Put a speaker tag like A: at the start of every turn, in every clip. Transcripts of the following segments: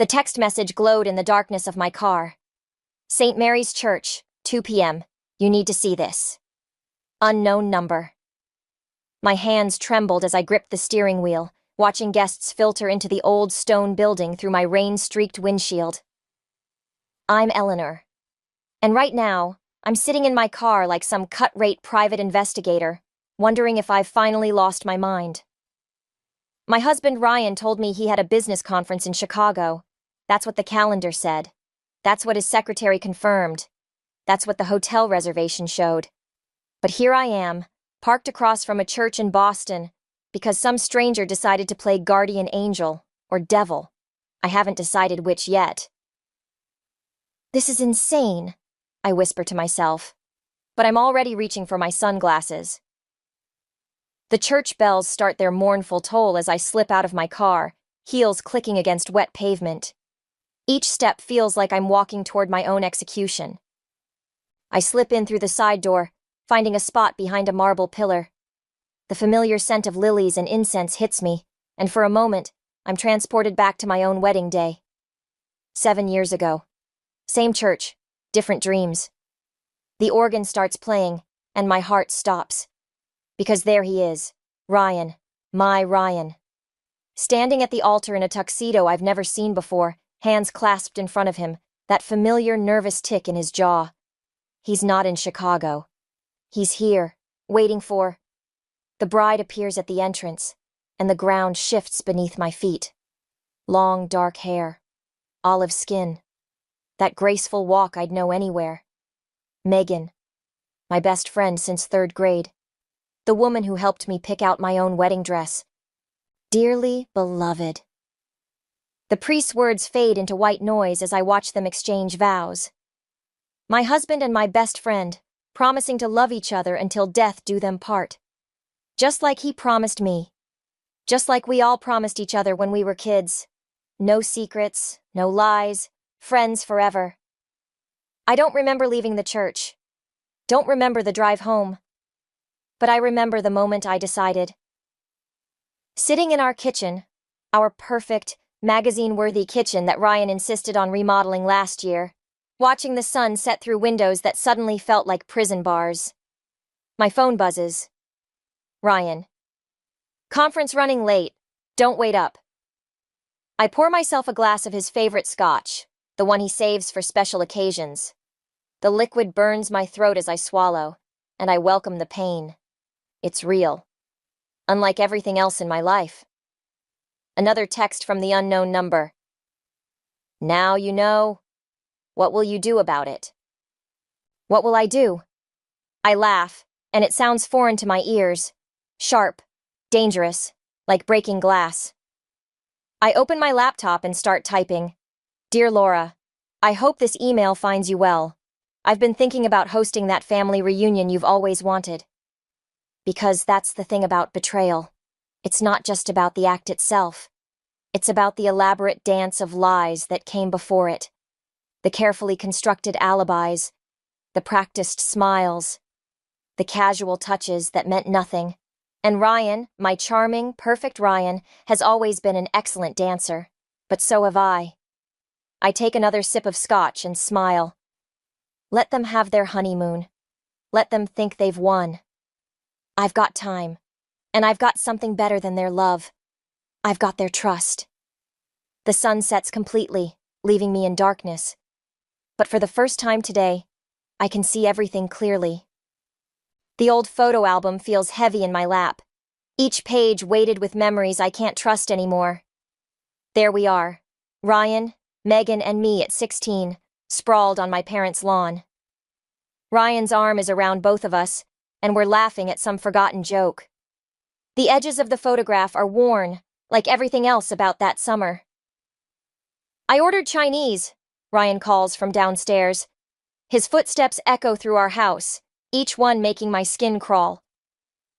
A: The text message glowed in the darkness of my car. St. Mary's Church, 2 p.m. You need to see this. Unknown number. My hands trembled as I gripped the steering wheel, watching guests filter into the old stone building through my rain-streaked windshield. I'm Eleanor. And right now, I'm sitting in my car like some cut-rate private investigator, wondering if I've finally lost my mind. My husband Ryan told me he had a business conference in Chicago. That's what the calendar said. That's what his secretary confirmed. That's what the hotel reservation showed. But here I am, parked across from a church in Boston, because some stranger decided to play guardian angel, or devil. I haven't decided which yet. This is insane, I whisper to myself, but I'm already reaching for my sunglasses. The church bells start their mournful toll as I slip out of my car, heels clicking against wet pavement. Each step feels like I'm walking toward my own execution. I slip in through the side door, finding a spot behind a marble pillar. The familiar scent of lilies and incense hits me, and for a moment, I'm transported back to my own wedding day. 7 years ago. Same church, different dreams. The organ starts playing, and my heart stops. Because there he is, Ryan, my Ryan. Standing at the altar in a tuxedo I've never seen before, hands clasped in front of him, that familiar nervous tick in his jaw. He's not in Chicago. He's here, waiting for... The bride appears at the entrance, and the ground shifts beneath my feet. Long, dark hair, olive skin, that graceful walk I'd know anywhere. Megan, my best friend since 3rd grade. The woman who helped me pick out my own wedding dress. Dearly beloved. The priest's words fade into white noise as I watch them exchange vows. My husband and my best friend, promising to love each other until death do them part. Just like he promised me. Just like we all promised each other when we were kids. No secrets, no lies, friends forever. I don't remember leaving the church. Don't remember the drive home. But I remember the moment I decided. Sitting in our kitchen, our perfect, magazine-worthy kitchen that Ryan insisted on remodeling last year, watching the sun set through windows that suddenly felt like prison bars. My phone buzzes. Ryan. Conference running late. Don't wait up. I pour myself a glass of his favorite scotch, the one he saves for special occasions. The liquid burns my throat as I swallow, and I welcome the pain. It's real. Unlike everything else in my life. Another text from the unknown number. Now you know. What will you do about it? What will I do? I laugh, and it sounds foreign to my ears. Sharp, dangerous, like breaking glass. I open my laptop and start typing. Dear Laura, I hope this email finds you well. I've been thinking about hosting that family reunion you've always wanted. Because that's the thing about betrayal. It's not just about the act itself. It's about the elaborate dance of lies that came before it. The carefully constructed alibis, the practiced smiles, the casual touches that meant nothing. And Ryan, my charming, perfect Ryan, has always been an excellent dancer. But so have I. I take another sip of scotch and smile. Let them have their honeymoon. Let them think they've won. I've got time, and I've got something better than their love. I've got their trust. The sun sets completely, leaving me in darkness. But for the first time today, I can see everything clearly. The old photo album feels heavy in my lap, each page weighted with memories I can't trust anymore. There we are, Ryan, Megan, and me at 16, sprawled on my parents' lawn. Ryan's arm is around both of us, and we're laughing at some forgotten joke. The edges of the photograph are worn, like everything else about that summer. I ordered Chinese, Ryan calls from downstairs. His footsteps echo through our house, each one making my skin crawl.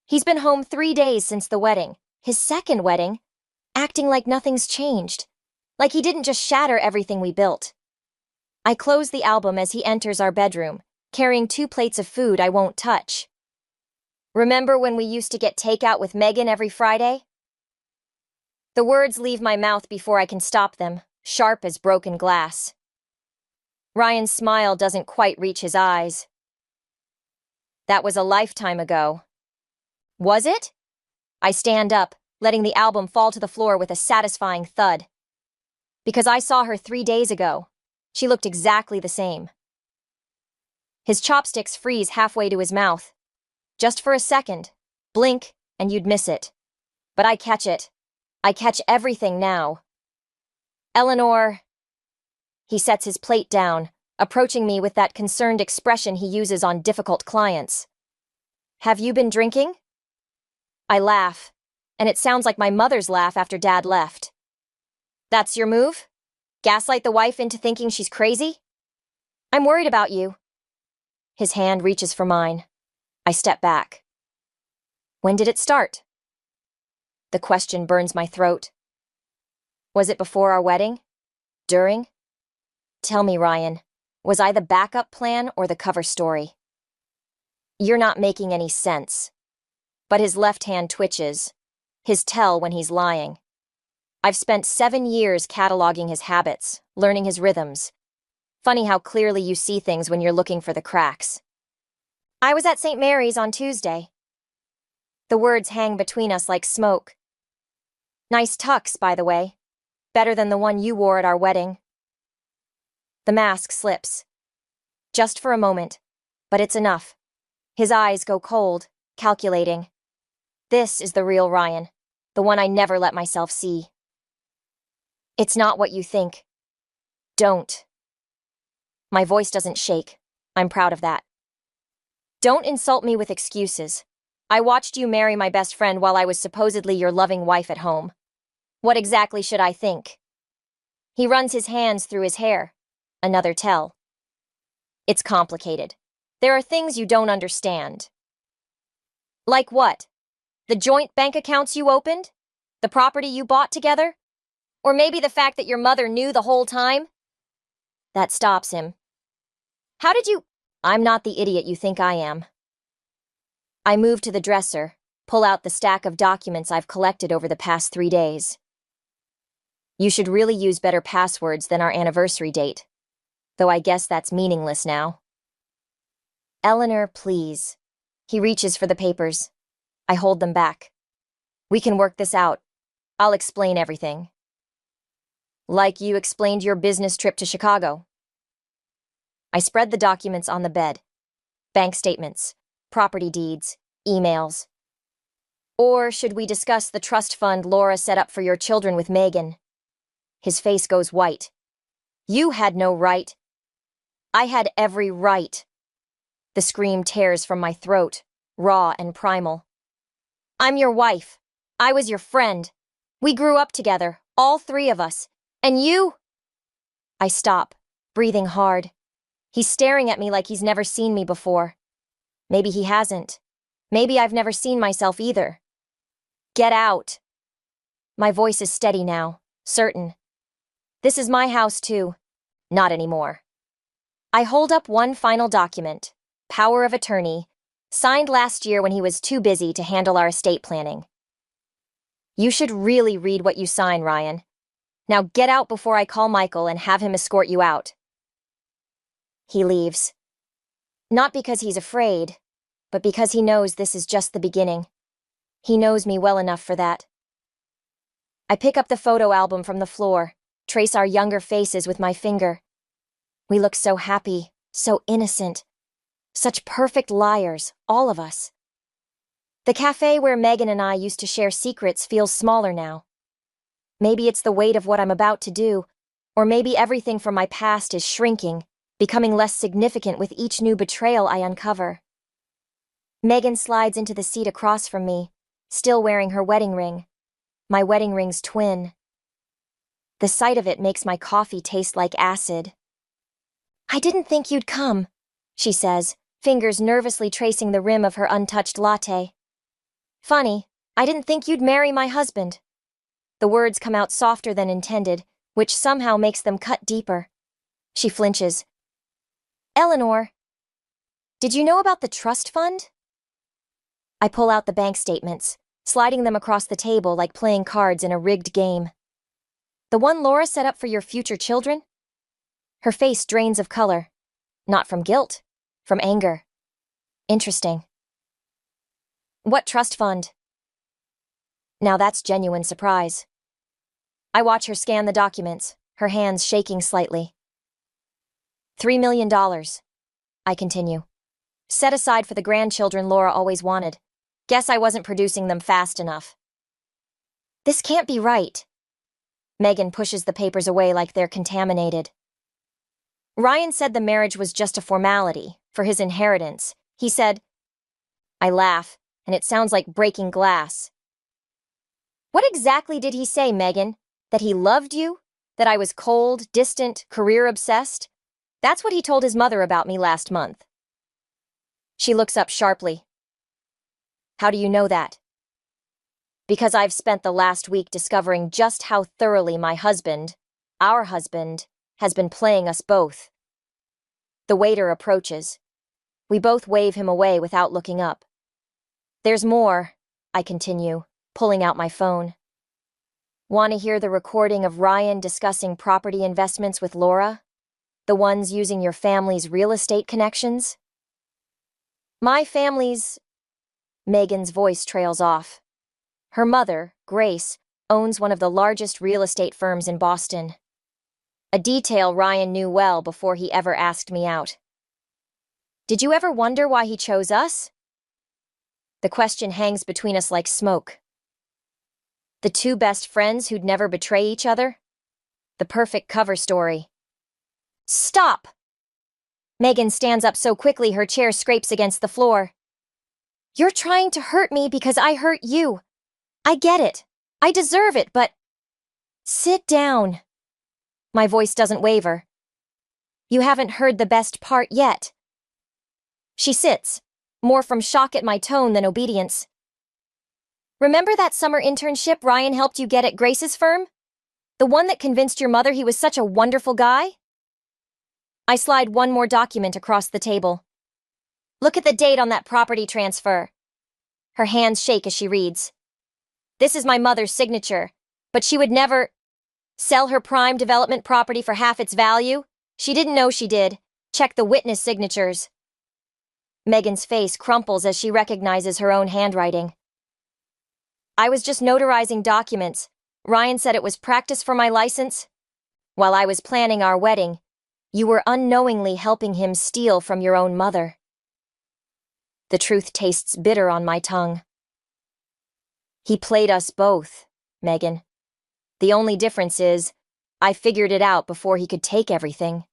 A: He's been home 3 days since the wedding, his second wedding, acting like nothing's changed, like he didn't just shatter everything we built. I close the album as he enters our bedroom, carrying 2 plates of food I won't touch. Remember when we used to get takeout with Megan every Friday? The words leave my mouth before I can stop them, sharp as broken glass. Ryan's smile doesn't quite reach his eyes. That was a lifetime ago. Was it? I stand up, letting the album fall to the floor with a satisfying thud. Because I saw her 3 days ago. She looked exactly the same. His chopsticks freeze halfway to his mouth. Just for a second. Blink, and you'd miss it. But I catch it. I catch everything now. Eleanor. He sets his plate down, approaching me with that concerned expression he uses on difficult clients. Have you been drinking? I laugh, and it sounds like my mother's laugh after Dad left. That's your move? Gaslight the wife into thinking she's crazy? I'm worried about you. His hand reaches for mine. I step back. When did it start? The question burns my throat. Was it before our wedding? During? Tell me, Ryan, was I the backup plan or the cover story? You're not making any sense. But his left hand twitches. His tell when he's lying. I've spent 7 years cataloging his habits, learning his rhythms. Funny how clearly you see things when you're looking for the cracks. I was at St. Mary's on Tuesday. The words hang between us like smoke. Nice tux, by the way. Better than the one you wore at our wedding. The mask slips. Just for a moment, but it's enough. His eyes go cold, calculating. This is the real Ryan, the one I never let myself see. It's not what you think. Don't. My voice doesn't shake. I'm proud of that. Don't insult me with excuses. I watched you marry my best friend while I was supposedly your loving wife at home. What exactly should I think? He runs his hands through his hair. Another tell. It's complicated. There are things you don't understand. Like what? The joint bank accounts you opened? The property you bought together? Or maybe the fact that your mother knew the whole time? That stops him. How did you— I'm not the idiot you think I am. I move to the dresser, pull out the stack of documents I've collected over the past 3 days. You should really use better passwords than our anniversary date. Though I guess that's meaningless now. Eleanor, please. He reaches for the papers. I hold them back. We can work this out. I'll explain everything. Like you explained your business trip to Chicago. I spread the documents on the bed. Bank statements, property deeds, emails. Or should we discuss the trust fund Laura set up for your children with Megan? His face goes white. You had no right. I had every right. The scream tears from my throat, raw and primal. I'm your wife. I was your friend. We grew up together, all 3 of us. And you— I stop, breathing hard. He's staring at me like he's never seen me before. Maybe he hasn't. Maybe I've never seen myself either. Get out. My voice is steady now, certain. This is my house too. Not anymore. I hold up one final document, power of attorney, signed last year when he was too busy to handle our estate planning. You should really read what you sign, Ryan. Now get out before I call Michael and have him escort you out. He leaves. Not because he's afraid, but because he knows this is just the beginning. He knows me well enough for that. I pick up the photo album from the floor, trace our younger faces with my finger. We look so happy, so innocent. Such perfect liars, all of us. The cafe where Megan and I used to share secrets feels smaller now. Maybe it's the weight of what I'm about to do, or maybe everything from my past is shrinking, becoming less significant with each new betrayal I uncover. Megan slides into the seat across from me, still wearing her wedding ring. My wedding ring's twin. The sight of it makes my coffee taste like acid. I didn't think you'd come, she says, fingers nervously tracing the rim of her untouched latte. Funny, I didn't think you'd marry my husband. The words come out softer than intended, which somehow makes them cut deeper. She flinches. Eleanor, did you know about the trust fund? I pull out the bank statements, sliding them across the table like playing cards in a rigged game. The one Laura set up for your future children? Her face drains of color. Not from guilt, from anger. Interesting. What trust fund? Now that's genuine surprise. I watch her scan the documents, her hands shaking slightly. $3 million, I continue. Set aside for the grandchildren Laura always wanted. Guess I wasn't producing them fast enough. This can't be right. Megan pushes the papers away like they're contaminated. Ryan said the marriage was just a formality, for his inheritance. He said, I laugh, and it sounds like breaking glass. What exactly did he say, Megan? That he loved you? That I was cold, distant, career-obsessed? That's what he told his mother about me last month. She looks up sharply. How do you know that? Because I've spent the last week discovering just how thoroughly my husband, our husband, has been playing us both. The waiter approaches. We both wave him away without looking up. There's more, I continue, pulling out my phone. Want to hear the recording of Ryan discussing property investments with Laura? The ones using your family's real estate connections? My family's... Megan's voice trails off. Her mother, Grace, owns one of the largest real estate firms in Boston. A detail Ryan knew well before he ever asked me out. Did you ever wonder why he chose us? The question hangs between us like smoke. The two best friends who'd never betray each other? The perfect cover story. Stop! Megan stands up so quickly her chair scrapes against the floor. You're trying to hurt me because I hurt you. I get it. I deserve it, but... Sit down. My voice doesn't waver. You haven't heard the best part yet. She sits, more from shock at my tone than obedience. Remember that summer internship Ryan helped you get at Grace's firm? The one that convinced your mother he was such a wonderful guy? I slide one more document across the table. Look at the date on that property transfer. Her hands shake as she reads. This is my mother's signature, but she would never sell her prime development property for half its value. She didn't know she did. Check the witness signatures. Megan's face crumples as she recognizes her own handwriting. I was just notarizing documents. Ryan said it was practice for my license. While I was planning our wedding, you were unknowingly helping him steal from your own mother. The truth tastes bitter on my tongue. He played us both, Megan. The only difference is, I figured it out before he could take everything.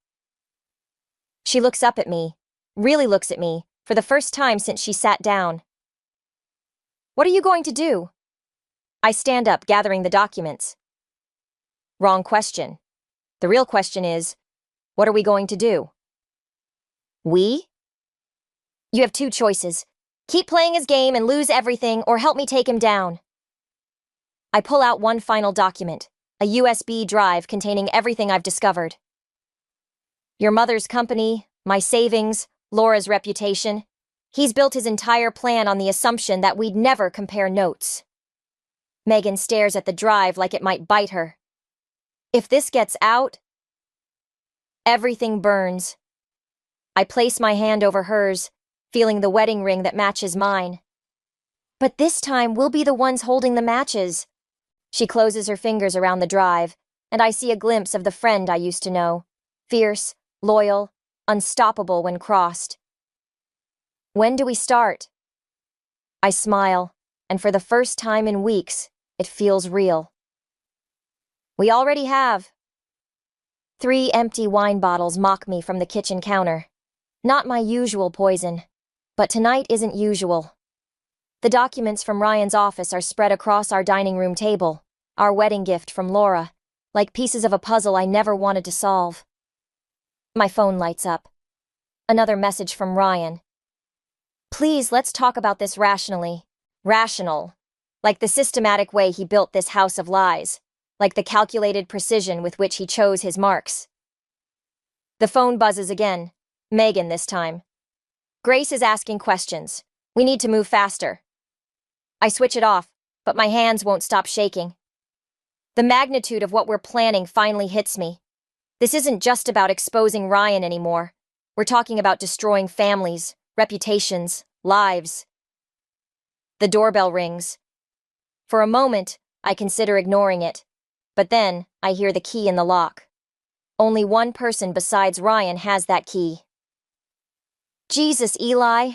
A: She looks up at me, really looks at me, for the first time since she sat down. What are you going to do? I stand up, gathering the documents. Wrong question. The real question is, what are we going to do? We? You have two choices. Keep playing his game and lose everything, or help me take him down. I pull out one final document, a USB drive containing everything I've discovered. Your mother's company, my savings, Laura's reputation. He's built his entire plan on the assumption that we'd never compare notes. Megan stares at the drive like it might bite her. If this gets out, everything burns. I place my hand over hers, feeling the wedding ring that matches mine. But this time we'll be the ones holding the matches. She closes her fingers around the drive, and I see a glimpse of the friend I used to know. Fierce, loyal, unstoppable when crossed. When do we start? I smile, and for the first time in weeks, it feels real. We already have. 3 empty wine bottles mock me from the kitchen counter. Not my usual poison, but tonight isn't usual. The documents from Ryan's office are spread across our dining room table, our wedding gift from Laura, like pieces of a puzzle I never wanted to solve. My phone lights up. Another message from Ryan. Please, let's talk about this rationally. Rational. Like the systematic way he built this house of lies. Like the calculated precision with which he chose his marks. The phone buzzes again. Megan this time. Grace is asking questions. We need to move faster. I switch it off, but my hands won't stop shaking. The magnitude of what we're planning finally hits me. This isn't just about exposing Ryan anymore. We're talking about destroying families, reputations, lives. The doorbell rings. For a moment, I consider ignoring it, but then I hear the key in the lock. Only one person besides Ryan has that key. Jesus, Eli.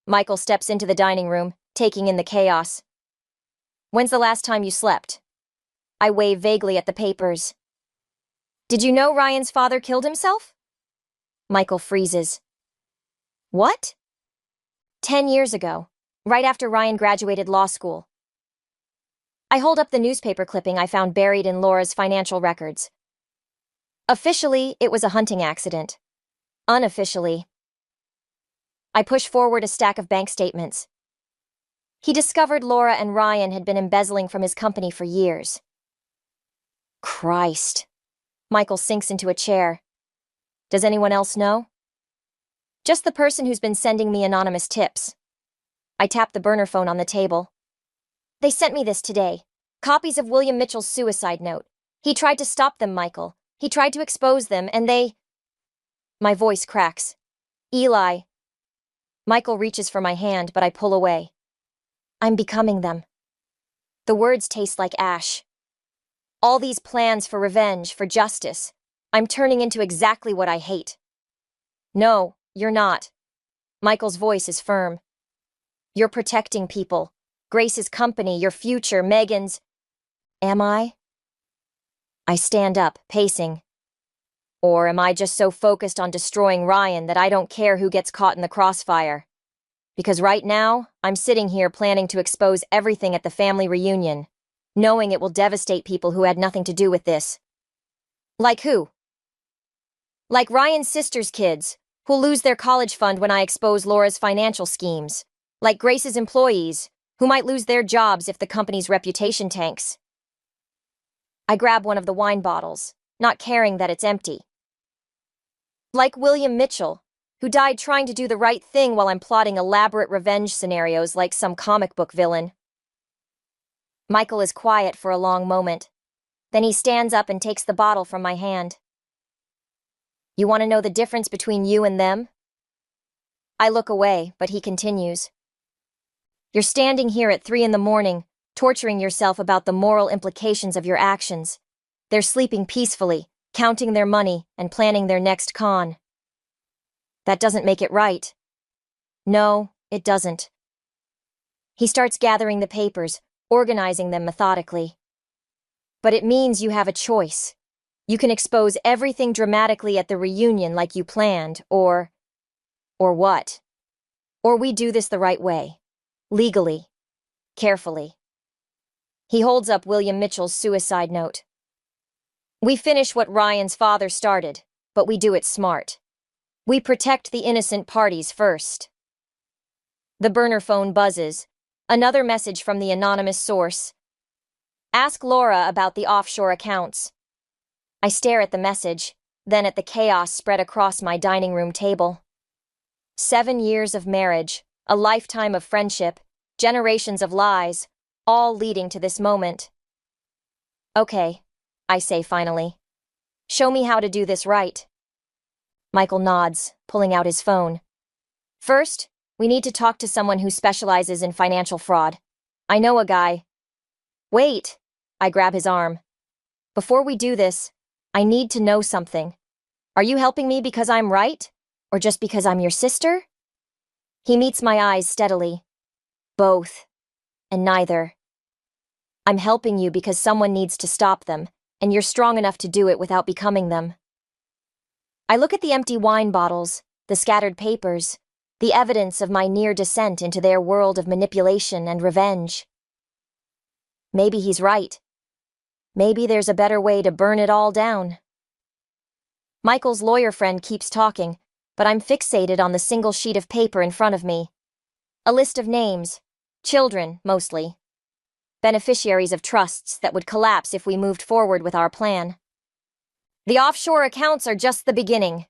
A: Michael steps into the dining room, taking in the chaos. When's the last time you slept? I wave vaguely at the papers. Did you know Ryan's father killed himself? Michael freezes. What? 10 years ago, right after Ryan graduated law school. I hold up the newspaper clipping I found buried in Laura's financial records. Officially, it was a hunting accident. Unofficially, I push forward a stack of bank statements. He discovered Laura and Ryan had been embezzling from his company for years. Christ. Michael sinks into a chair. Does anyone else know? Just the person who's been sending me anonymous tips. I tap the burner phone on the table. They sent me this today. Copies of William Mitchell's suicide note. He tried to stop them, Michael. He tried to expose them, and they... My voice cracks. Eli. Michael reaches for my hand, but I pull away. I'm becoming them. The words taste like ash. All these plans for revenge, for justice. I'm turning into exactly what I hate. No, you're not. Michael's voice is firm. You're protecting people. Grace's company, your future, Megan's. Am I? I stand up, pacing. Or am I just so focused on destroying Ryan that I don't care who gets caught in the crossfire? Because right now, I'm sitting here planning to expose everything at the family reunion, knowing it will devastate people who had nothing to do with this. Like who? Like Ryan's sister's kids, who'll lose their college fund when I expose Laura's financial schemes. Like Grace's employees, who might lose their jobs if the company's reputation tanks. I grab one of the wine bottles, not caring that it's empty. Like William Mitchell, who died trying to do the right thing while I'm plotting elaborate revenge scenarios like some comic book villain. Michael is quiet for a long moment. Then he stands up and takes the bottle from my hand. You want to know the difference between you and them? I look away, but he continues. You're standing here at 3 a.m, torturing yourself about the moral implications of your actions. They're sleeping peacefully, counting their money and planning their next con. That doesn't make it right. No, it doesn't. He starts gathering the papers, organizing them methodically. But it means you have a choice. You can expose everything dramatically at the reunion like you planned, or what? Or we do this the right way. Legally. Carefully. He holds up William Mitchell's suicide note. We finish what Ryan's father started, but we do it smart. We protect the innocent parties first. The burner phone buzzes. Another message from the anonymous source. Ask Laura about the offshore accounts. I stare at the message, then at the chaos spread across my dining room table. 7 years of marriage, a lifetime of friendship, generations of lies, all leading to this moment. Okay, I say finally. Show me how to do this right. Michael nods, pulling out his phone. First, we need to talk to someone who specializes in financial fraud. I know a guy. Wait, I grab his arm. Before we do this, I need to know something. Are you helping me because I'm right? Or just because I'm your sister? He meets my eyes steadily. Both. And neither. I'm helping you because someone needs to stop them, and you're strong enough to do it without becoming them. I look at the empty wine bottles, the scattered papers, the evidence of my near descent into their world of manipulation and revenge. Maybe he's right. Maybe there's a better way to burn it all down. Michael's lawyer friend keeps talking, but I'm fixated on the single sheet of paper in front of me. A list of names. Children, mostly. Beneficiaries of trusts that would collapse if we moved forward with our plan. The offshore accounts are just the beginning,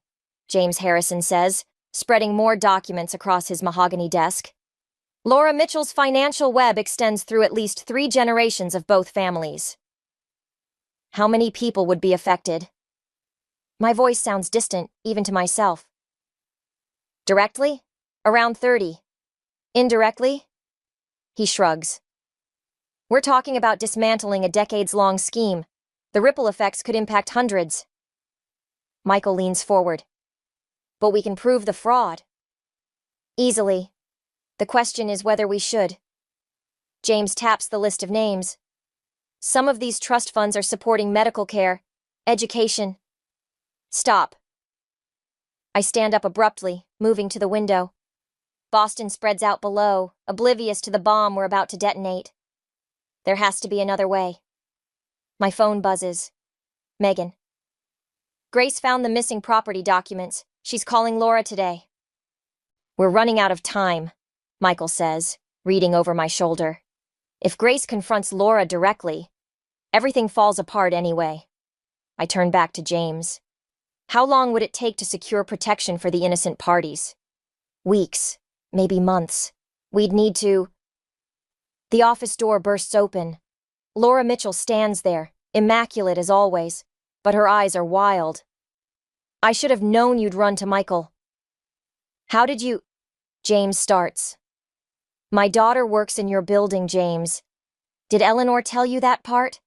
A: James Harrison says, spreading more documents across his mahogany desk. Laura Mitchell's financial web extends through at least 3 generations of both families. How many people would be affected? My voice sounds distant, even to myself. Directly? Around 30. Indirectly? He shrugs. We're talking about dismantling a decades-long scheme. The ripple effects could impact hundreds. Michael leans forward. But we can prove the fraud. Easily. The question is whether we should. James taps the list of names. Some of these trust funds are supporting medical care, education. Stop. I stand up abruptly, moving to the window. Boston spreads out below, oblivious to the bomb we're about to detonate. There has to be another way. My phone buzzes. Megan. Grace found the missing property documents. She's calling Laura today. We're running out of time, Michael says, reading over my shoulder. If Grace confronts Laura directly, everything falls apart anyway. I turn back to James. How long would it take to secure protection for the innocent parties? Weeks, maybe months. We'd need to... The office door bursts open. Laura Mitchell stands there, immaculate as always, but her eyes are wild. I should have known you'd run to Michael. How did you... James starts. My daughter works in your building, James. Did Eleanor tell you that part?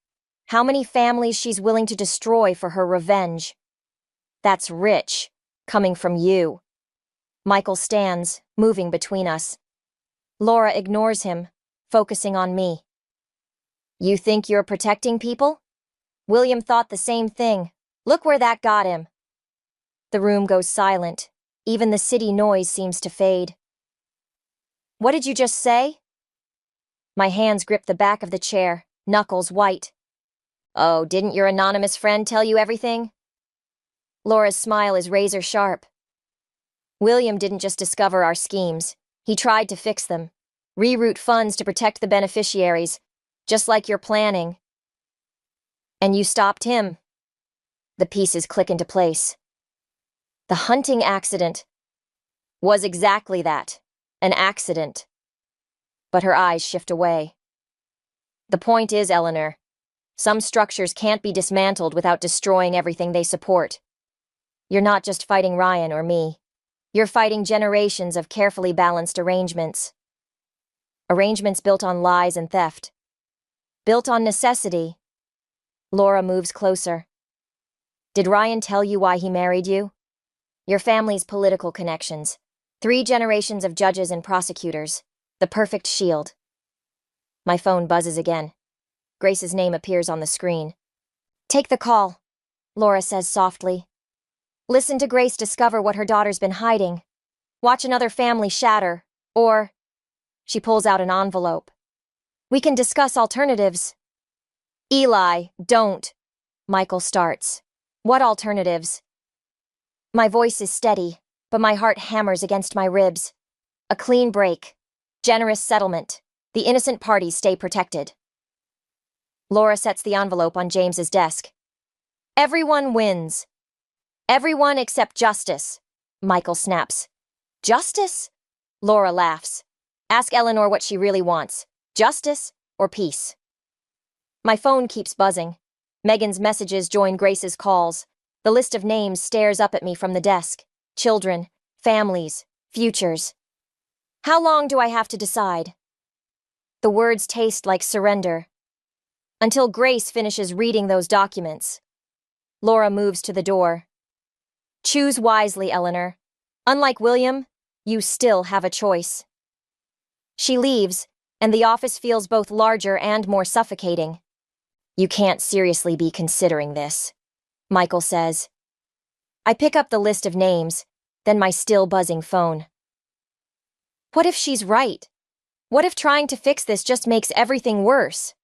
A: How many families she's willing to destroy for her revenge? That's rich, coming from you. Michael stands, moving between us. Laura ignores him, focusing on me. You think you're protecting people? William thought the same thing. Look where that got him. The room goes silent. Even the city noise seems to fade. What did you just say? My hands grip the back of the chair, knuckles white. Oh, didn't your anonymous friend tell you everything? Laura's smile is razor sharp. William didn't just discover our schemes. He tried to fix them. Reroute funds to protect the beneficiaries, just like you're planning. And you stopped him. The pieces click into place. The hunting accident was exactly that, an accident. But her eyes shift away. The point is, Eleanor, some structures can't be dismantled without destroying everything they support. You're not just fighting Ryan or me. You're fighting generations of carefully balanced arrangements. Arrangements built on lies and theft. Built on necessity. Laura moves closer. Did Ryan tell you why he married you? Your family's political connections. 3 generations of judges and prosecutors. The perfect shield. My phone buzzes again. Grace's name appears on the screen. Take the call, Laura says softly. Listen to Grace discover what her daughter's been hiding. Watch another family shatter, or... She pulls out an envelope. We can discuss alternatives. Eli, don't. Michael starts. What alternatives? My voice is steady, but my heart hammers against my ribs. A clean break. Generous settlement. The innocent parties stay protected. Laura sets the envelope on James's desk. Everyone wins. Everyone except justice, Michael snaps. Justice? Laura laughs. Ask Eleanor what she really wants. Justice or peace? My phone keeps buzzing. Megan's messages join Grace's calls. The list of names stares up at me from the desk. Children, families, futures. How long do I have to decide? The words taste like surrender. Until Grace finishes reading those documents. Laura moves to the door. Choose wisely, Eleanor. Unlike William, you still have a choice. She leaves, and the office feels both larger and more suffocating. You can't seriously be considering this, Michael says. I pick up the list of names, then my still buzzing phone. What if she's right? What if trying to fix this just makes everything worse?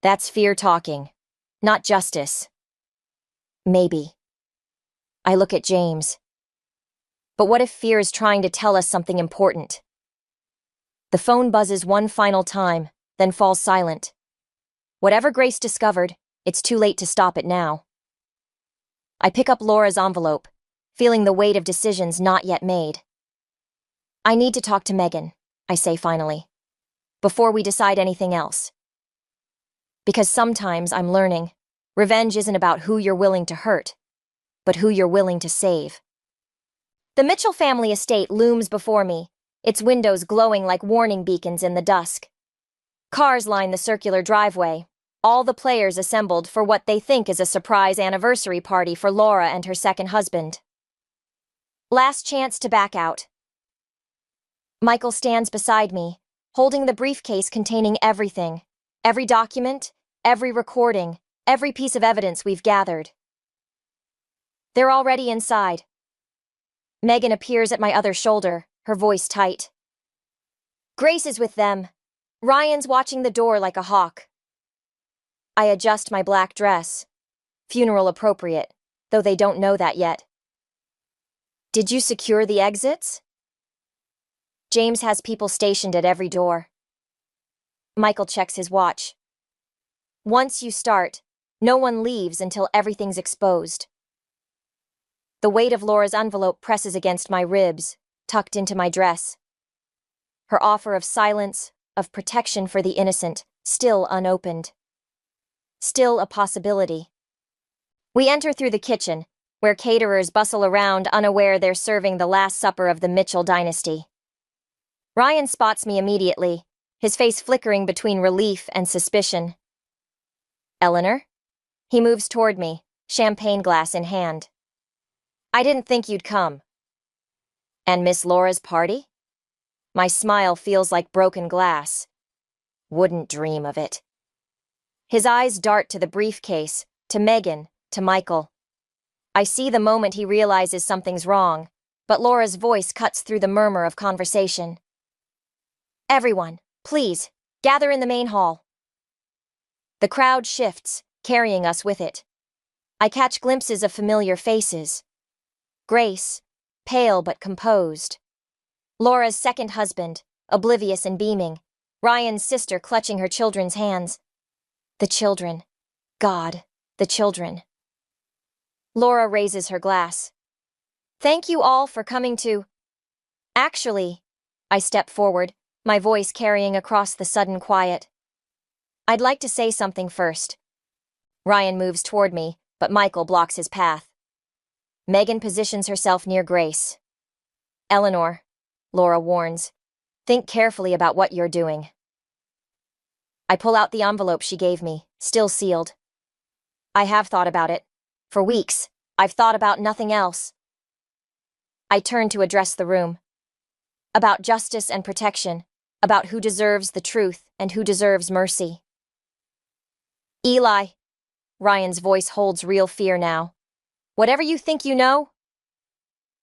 A: That's fear talking, not justice. Maybe. I look at James. But what if fear is trying to tell us something important? The phone buzzes one final time, then falls silent. Whatever Grace discovered, it's too late to stop it now. I pick up Laura's envelope, feeling the weight of decisions not yet made. I need to talk to Megan, I say finally, before we decide anything else. Because sometimes I'm learning, Revenge isn't about who you're willing to hurt, but who you're willing to save. The Mitchell family estate looms before me, its windows glowing like warning beacons in the dusk. Cars line the circular driveway, all the players assembled for what they think is a surprise anniversary party for Laura and her second husband. Last chance to back out. Michael stands beside me, holding the briefcase containing everything, every document, every recording, every piece of evidence we've gathered. They're already inside. Megan appears at my other shoulder, her voice tight. Grace is with them. Ryan's watching the door like a hawk. I adjust my black dress. Funeral appropriate, though they don't know that yet. Did you secure the exits? James has people stationed at every door. Michael checks his watch. Once you start, no one leaves until everything's exposed. The weight of Laura's envelope presses against my ribs, tucked into my dress. Her offer of silence, of protection for the innocent, still unopened. Still a possibility. We enter through the kitchen, where caterers bustle around unaware they're serving the last supper of the Mitchell dynasty. Ryan spots me immediately, his face flickering between relief and suspicion. Eleanor? He moves toward me, champagne glass in hand. I didn't think you'd come. And Miss Laura's party? My smile feels like broken glass. Wouldn't dream of it. His eyes dart to the briefcase, to Megan, to Michael. I see the moment he realizes something's wrong, but Laura's voice cuts through the murmur of conversation. Everyone, please, gather in the main hall. The crowd shifts, carrying us with it. I catch glimpses of familiar faces. Grace, pale but composed. Laura's second husband, oblivious and beaming. Ryan's sister clutching her children's hands. The children. God, the children. Laura raises her glass. Thank you all for coming to... Actually, I step forward, my voice carrying across the sudden quiet. I'd like to say something first. Ryan moves toward me, but Michael blocks his path. Megan positions herself near Grace. Eleanor, Laura warns, think carefully about what you're doing. I pull out the envelope she gave me, still sealed. I have thought about it. For weeks, I've thought about nothing else. I turn to address the room. About justice and protection, about who deserves the truth and who deserves mercy. Eli, Ryan's voice holds real fear now. Whatever you think you know,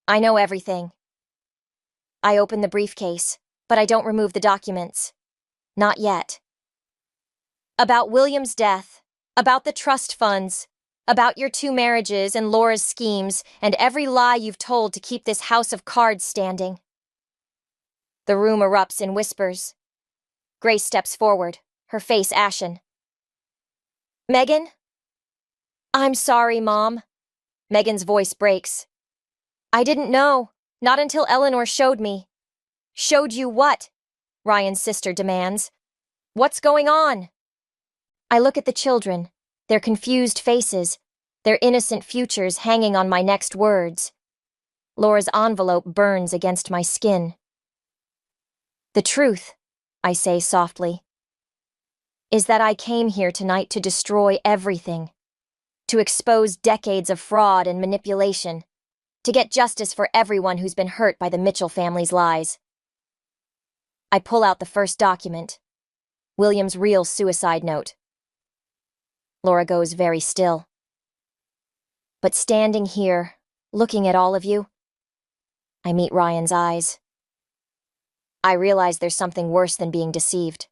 A: I know everything. I open the briefcase, but I don't remove the documents. Not yet. About William's death, about the trust funds, about your 2 marriages and Laura's schemes, and every lie you've told to keep this house of cards standing. The room erupts in whispers. Grace steps forward, her face ashen. Megan? I'm sorry, Mom. Megan's voice breaks. I didn't know, not until Eleanor showed me. Showed you what? Ryan's sister demands. What's going on? I look at the children, their confused faces, their innocent futures hanging on my next words. Laura's envelope burns against my skin. The truth, I say softly, is that I came here tonight to destroy everything, to expose decades of fraud and manipulation, to get justice for everyone who's been hurt by the Mitchell family's lies. I pull out the first document, William's real suicide note. Laura goes very still. But standing here, looking at all of you, I meet Ryan's eyes. I realize there's something worse than being deceived,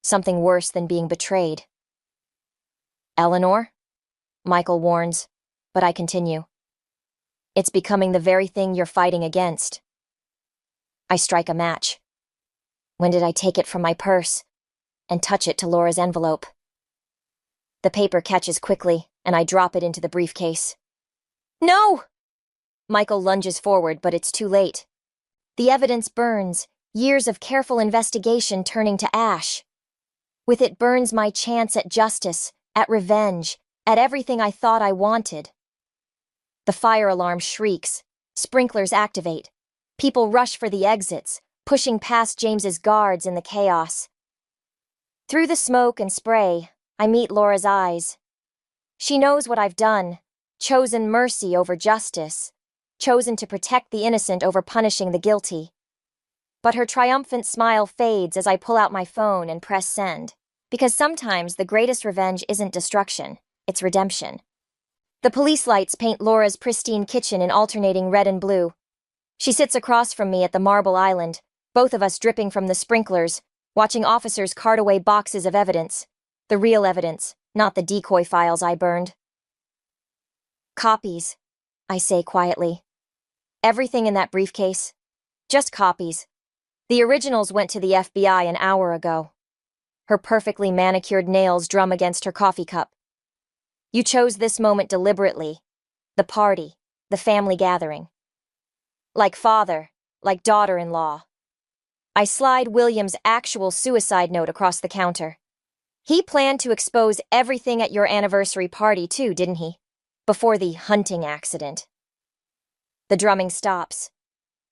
A: something worse than being betrayed. Eleanor? Michael warns, but I continue. It's becoming the very thing you're fighting against. I strike a match. When did I take it from my purse and touch it to Laura's envelope? The paper catches quickly, and I drop it into the briefcase. No! Michael lunges forward, but it's too late. The evidence burns, years of careful investigation turning to ash. With it burns my chance at justice, at revenge, at everything I thought I wanted. The fire alarm shrieks, sprinklers activate, people rush for the exits, pushing past James's guards in the chaos. Through the smoke and spray, I meet Laura's eyes. She knows what I've done, chosen mercy over justice, chosen to protect the innocent over punishing the guilty. But her triumphant smile fades as I pull out my phone and press send, because sometimes the greatest revenge isn't destruction, it's redemption. The police lights paint Laura's pristine kitchen in alternating red and blue. She sits across from me at the marble island, both of us dripping from the sprinklers, watching officers cart away boxes of evidence. The real evidence, not the decoy files I burned. Copies, I say quietly. Everything in that briefcase. Just copies. The originals went to the FBI an hour ago. Her perfectly manicured nails drum against her coffee cup. You chose this moment deliberately. The party, the family gathering. Like father, like daughter-in-law. I slide William's actual suicide note across the counter. He planned to expose everything at your anniversary party too, didn't he? Before the hunting accident. The drumming stops.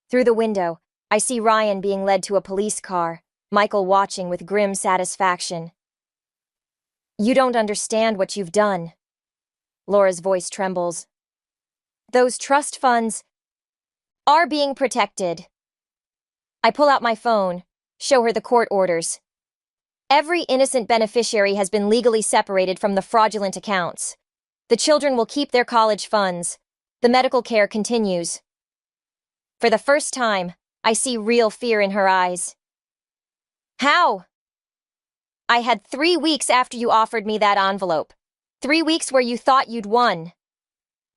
A: Through the window, I see Ryan being led to a police car, Michael watching with grim satisfaction. You don't understand what you've done. Laura's voice trembles. Those trust funds are being protected. I pull out my phone, show her the court orders. Every innocent beneficiary has been legally separated from the fraudulent accounts. The children will keep their college funds. The medical care continues. For the first time, I see real fear in her eyes. How? I had 3 weeks after you offered me that envelope. 3 weeks where you thought you'd won.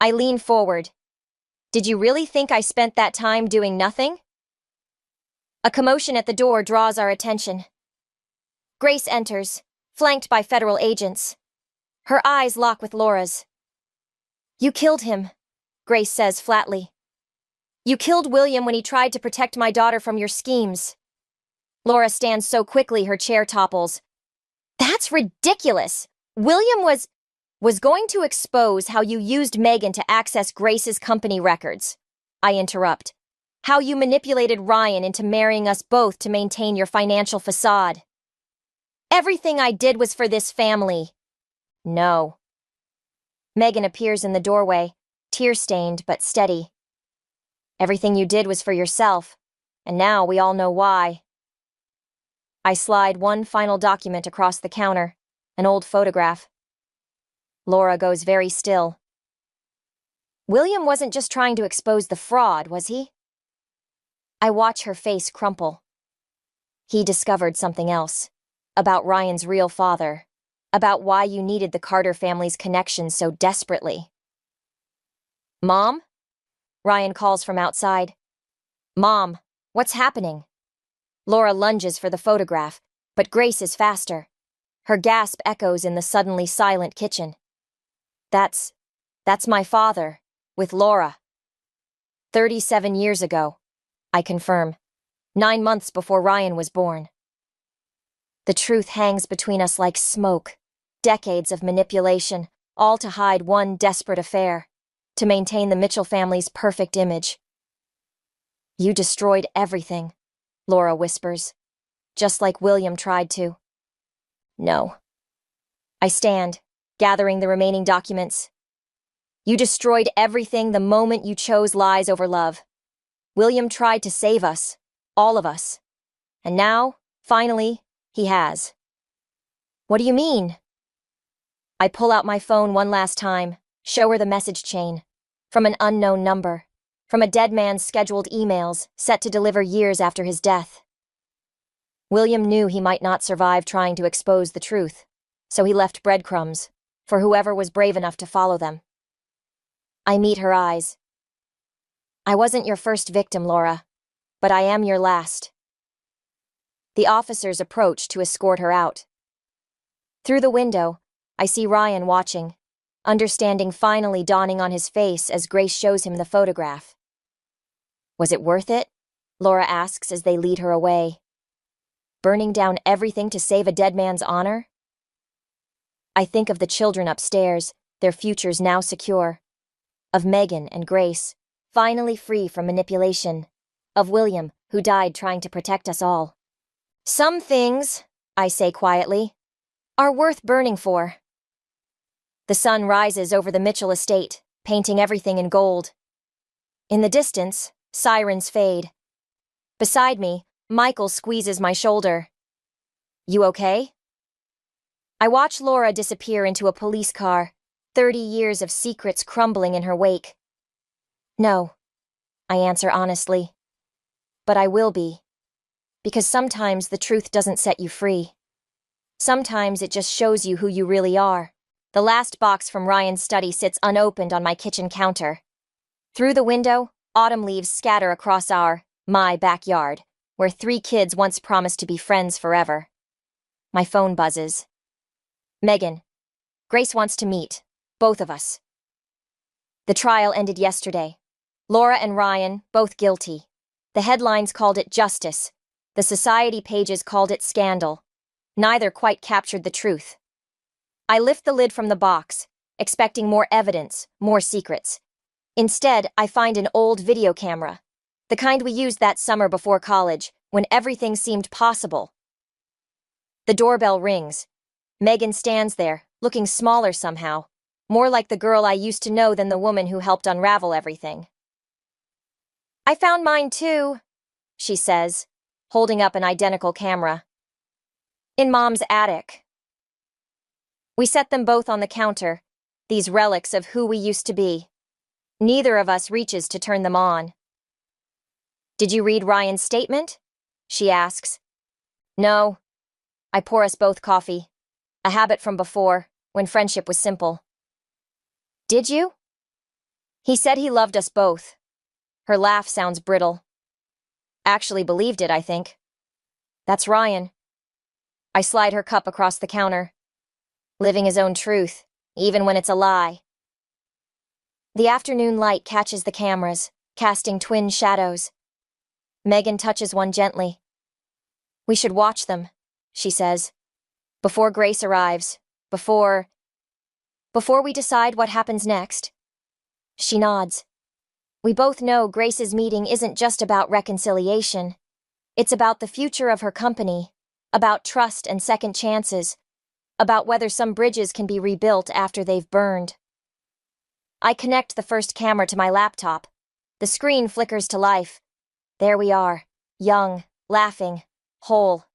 A: I lean forward. Did you really think I spent that time doing nothing? A commotion at the door draws our attention. Grace enters, flanked by federal agents. Her eyes lock with Laura's. You killed him, Grace says flatly. You killed William when he tried to protect my daughter from your schemes. Laura stands so quickly her chair topples. That's ridiculous. William was going to expose how you used Megan to access Grace's company records. I interrupt. How you manipulated Ryan into marrying us both to maintain your financial facade. Everything I did was for this family. No. Megan appears in the doorway, tear-stained but steady. Everything you did was for yourself, and now we all know why. I slide one final document across the counter, an old photograph. Laura goes very still. William wasn't just trying to expose the fraud, was he? I watch her face crumple. He discovered something else, about Ryan's real father, about why you needed the Carter family's connection so desperately. Mom? Ryan calls from outside. Mom, what's happening? Laura lunges for the photograph, but Grace is faster. Her gasp echoes in the suddenly silent kitchen. That's my father, with Laura. 37 years ago, I confirm. 9 months before Ryan was born. The truth hangs between us like smoke. Decades of manipulation, all to hide one desperate affair. To maintain the Mitchell family's perfect image. You destroyed everything, Laura whispers. Just like William tried to. No. I stand, gathering the remaining documents. You destroyed everything the moment you chose lies over love. William tried to save us, all of us. And now, finally, he has. What do you mean? I pull out my phone one last time, show her the message chain. From an unknown number. From a dead man's scheduled emails, set to deliver years after his death. William knew he might not survive trying to expose the truth, so he left breadcrumbs, for whoever was brave enough to follow them. I meet her eyes. I wasn't your first victim, Laura, but I am your last. The officers approach to escort her out. Through the window, I see Ryan watching, understanding finally dawning on his face as Grace shows him the photograph. Was it worth it? Laura asks as they lead her away. Burning down everything to save a dead man's honor? I think of the children upstairs, their futures now secure. Of Megan and Grace, finally free from manipulation. Of William, who died trying to protect us all. Some things, I say quietly, are worth burning for. The sun rises over the Mitchell estate, painting everything in gold. In the distance, sirens fade. Beside me, Michael squeezes my shoulder. You okay? I watch Laura disappear into a police car, 30 years of secrets crumbling in her wake. No, I answer honestly. But I will be. Because sometimes the truth doesn't set you free. Sometimes it just shows you who you really are. The last box from Ryan's study sits unopened on my kitchen counter. Through the window, autumn leaves scatter across my backyard, where 3 kids once promised to be friends forever. My phone buzzes. Megan, Grace wants to meet, both of us. The trial ended yesterday. Laura and Ryan, both guilty. The headlines called it justice. The society pages called it scandal. Neither quite captured the truth. I lift the lid from the box, expecting more evidence, more secrets. Instead, I find an old video camera, the kind we used that summer before college, when everything seemed possible. The doorbell rings. Megan stands there, looking smaller somehow, more like the girl I used to know than the woman who helped unravel everything. I found mine too, she says, holding up an identical camera. In Mom's attic. We set them both on the counter, these relics of who we used to be. Neither of us reaches to turn them on. Did you read Ryan's statement? She asks. No. I pour us both coffee. A habit from before, when friendship was simple. Did you? He said he loved us both. Her laugh sounds brittle. Actually believed it, I think. That's Ryan. I slide her cup across the counter. Living his own truth, even when it's a lie. The afternoon light catches the cameras, casting twin shadows. Megan touches one gently. We should watch them, she says. Before Grace arrives, before we decide what happens next. She nods. We both know Grace's meeting isn't just about reconciliation. It's about the future of her company, about trust and second chances, about whether some bridges can be rebuilt after they've burned. I connect the first camera to my laptop. The screen flickers to life. There we are, young, laughing, whole.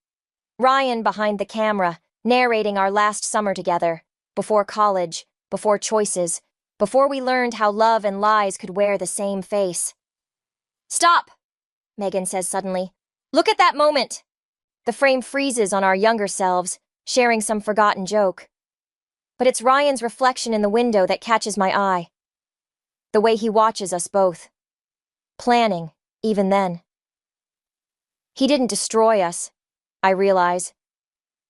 A: Ryan behind the camera, narrating our last summer together, before college, before choices, before we learned how love and lies could wear the same face. Stop, Megan says suddenly. Look at that moment. The frame freezes on our younger selves, sharing some forgotten joke. But it's Ryan's reflection in the window that catches my eye. The way he watches us both. Planning, even then. He didn't destroy us, I realize.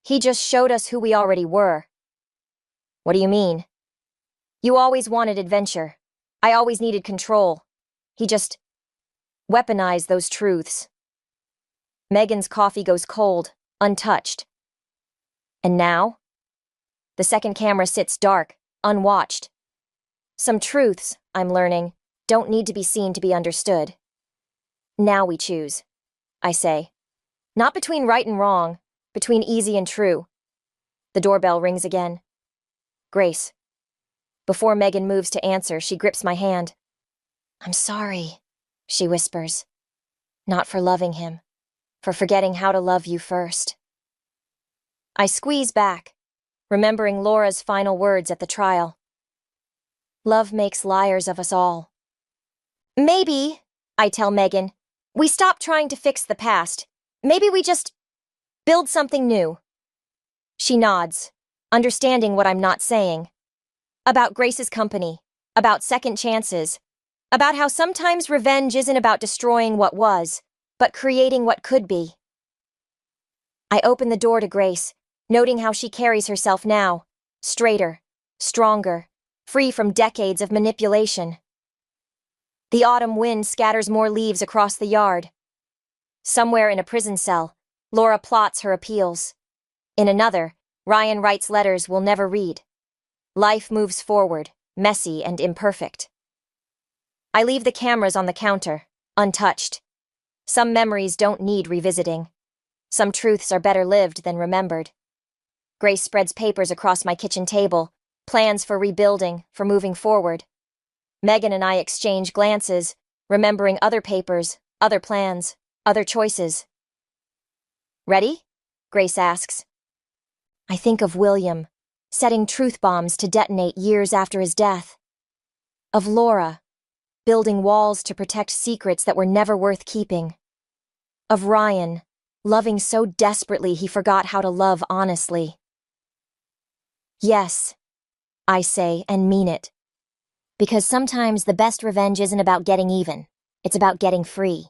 A: He just showed us who we already were. What do you mean? You always wanted adventure. I always needed control. He just weaponized those truths. Megan's coffee goes cold, untouched. And now? The second camera sits dark, unwatched. Some truths, I'm learning, don't need to be seen to be understood. Now we choose, I say. Not between right and wrong, between easy and true. The doorbell rings again. Grace. Before Megan moves to answer, she grips my hand. I'm sorry, she whispers. Not for loving him, for forgetting how to love you first. I squeeze back, remembering Laura's final words at the trial. Love makes liars of us all. Maybe, I tell Megan, we stop trying to fix the past. Maybe we just build something new. She nods, understanding what I'm not saying. About Grace's company, about second chances, about how sometimes revenge isn't about destroying what was, but creating what could be. I open the door to Grace, noting how she carries herself now, straighter, stronger, free from decades of manipulation. The autumn wind scatters more leaves across the yard. Somewhere in a prison cell, Laura plots her appeals. In another, Ryan writes letters we'll never read. Life moves forward, messy and imperfect. I leave the cameras on the counter, untouched. Some memories don't need revisiting. Some truths are better lived than remembered. Grace spreads papers across my kitchen table, plans for rebuilding, for moving forward. Megan and I exchange glances, remembering other papers, other plans, other choices. Ready? Grace asks. I think of William, setting truth bombs to detonate years after his death. Of Laura, building walls to protect secrets that were never worth keeping. Of Ryan, loving so desperately he forgot how to love honestly. Yes, I say and mean it. Because sometimes the best revenge isn't about getting even, it's about getting free.